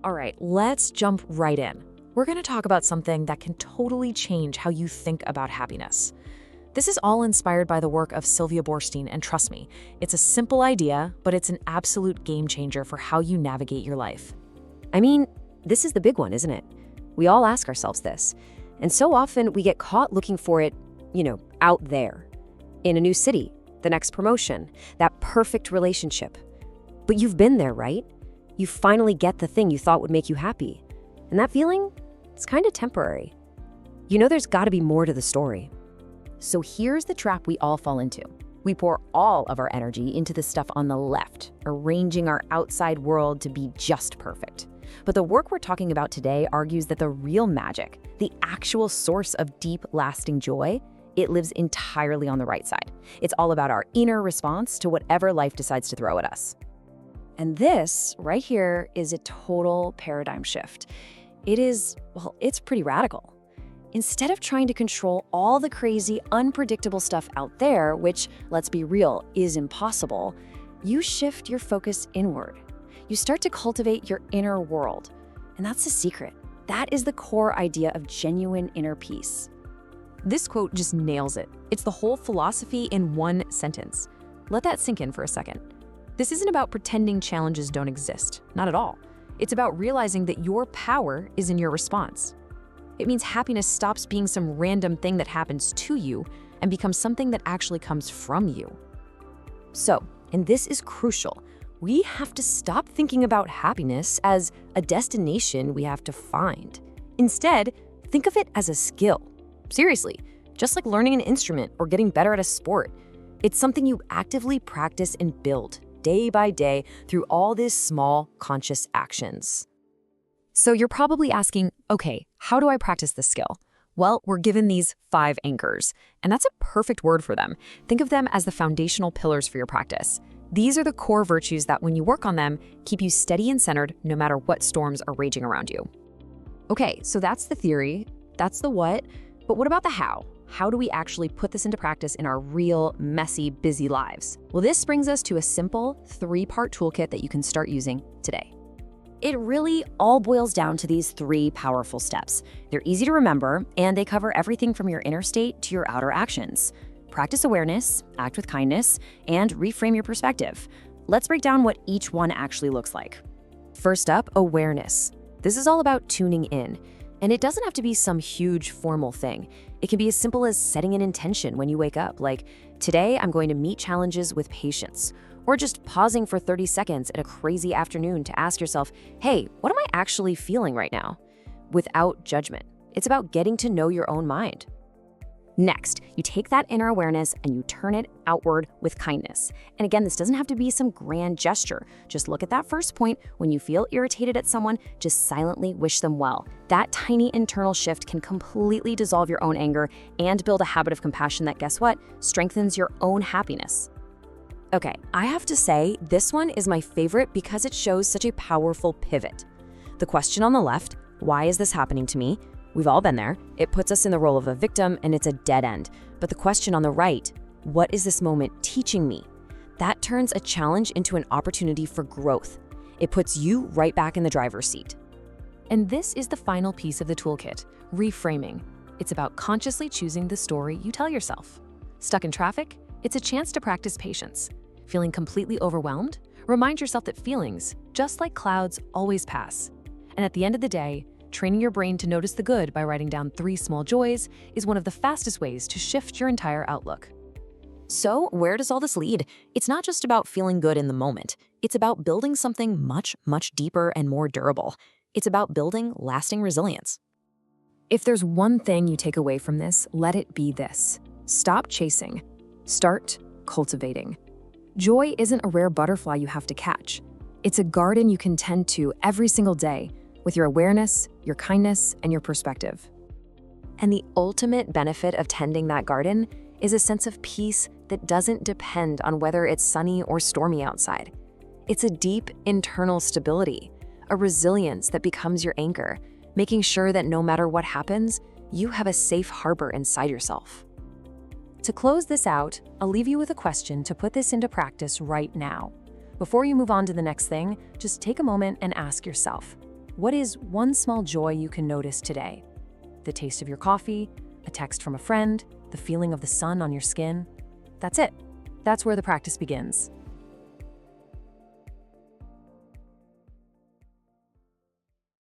All right, let's jump right in. We're going to talk about something that can totally change how you think about happiness. This is all inspired by the work of Sylvia Boorstein, and trust me, it's a simple idea, but it's an absolute game changer for how you navigate your life. I mean, this is the big one, isn't it? We all ask ourselves this. And so often we get caught looking for it, out there. In a new city, the next promotion, that perfect relationship. But you've been there, right? You finally get the thing you thought would make you happy. And that feeling, it's kind of temporary. There's got to be more to the story. So here's the trap we all fall into. We pour all of our energy into the stuff on the left, arranging our outside world to be just perfect. But the work we're talking about today argues that the real magic, the actual source of deep, lasting joy, it lives entirely on the right side. It's all about our inner response to whatever life decides to throw at us. And this, right here, is a total paradigm shift. It's pretty radical. Instead of trying to control all the crazy, unpredictable stuff out there, which, let's be real, is impossible, you shift your focus inward. You start to cultivate your inner world. And that's the secret. That is the core idea of genuine inner peace. This quote just nails it. It's the whole philosophy in one sentence. Let that sink in for a second. This isn't about pretending challenges don't exist. Not at all. It's about realizing that your power is in your response. It means happiness stops being some random thing that happens to you and becomes something that actually comes from you. So, and this is crucial, we have to stop thinking about happiness as a destination we have to find. Instead, think of it as a skill. Seriously, just like learning an instrument or getting better at a sport. It's something you actively practice and build day by day through all these small, conscious actions. So you're probably asking, okay, how do I practice this skill? Well, we're given these 5 anchors, and that's a perfect word for them. Think of them as the foundational pillars for your practice. These are the core virtues that when you work on them, keep you steady and centered no matter what storms are raging around you. Okay, so that's the theory, that's the what, but what about the how? How do we actually put this into practice in our real, messy, busy lives? Well, this brings us to a simple 3-part toolkit that you can start using today. It really all boils down to these 3 powerful steps. They're easy to remember, and they cover everything from your inner state to your outer actions. Practice awareness, act with kindness, and reframe your perspective. Let's break down what each one actually looks like. First up, awareness. This is all about tuning in. And it doesn't have to be some huge formal thing. It can be as simple as setting an intention when you wake up, like, today I'm going to meet challenges with patience. Or just pausing for 30 seconds at a crazy afternoon to ask yourself, hey, what am I actually feeling right now? Without judgment. It's about getting to know your own mind. Next, you take that inner awareness and you turn it outward with kindness. And again, this doesn't have to be some grand gesture. Just look at that first point. When you feel irritated at someone, just silently wish them well. That tiny internal shift can completely dissolve your own anger and build a habit of compassion that, guess what, strengthens your own happiness. Okay, I have to say, this one is my favorite because it shows such a powerful pivot. The question on the left, why is this happening to me? We've all been there. It puts us in the role of a victim and it's a dead end. But the question on the right, what is this moment teaching me? That turns a challenge into an opportunity for growth. It puts you right back in the driver's seat. And this is the final piece of the toolkit, reframing. It's about consciously choosing the story you tell yourself. Stuck in traffic? It's a chance to practice patience. Feeling completely overwhelmed? Remind yourself that feelings, just like clouds, always pass. And at the end of the day, training your brain to notice the good by writing down 3 small joys is one of the fastest ways to shift your entire outlook. So, where does all this lead? It's not just about feeling good in the moment. It's about building something much, much deeper and more durable. It's about building lasting resilience. If there's one thing you take away from this, let it be this. Stop chasing. Start cultivating. Joy isn't a rare butterfly you have to catch. It's a garden you can tend to every single day with your awareness, your kindness, and your perspective. And the ultimate benefit of tending that garden is a sense of peace that doesn't depend on whether it's sunny or stormy outside. It's a deep internal stability, a resilience that becomes your anchor, making sure that no matter what happens, you have a safe harbor inside yourself. To close this out, I'll leave you with a question to put this into practice right now. Before you move on to the next thing, just take a moment and ask yourself, What is one small joy you can notice today? The taste of your coffee, a text from a friend, the feeling of the sun on your skin? That's it. That's where the practice begins.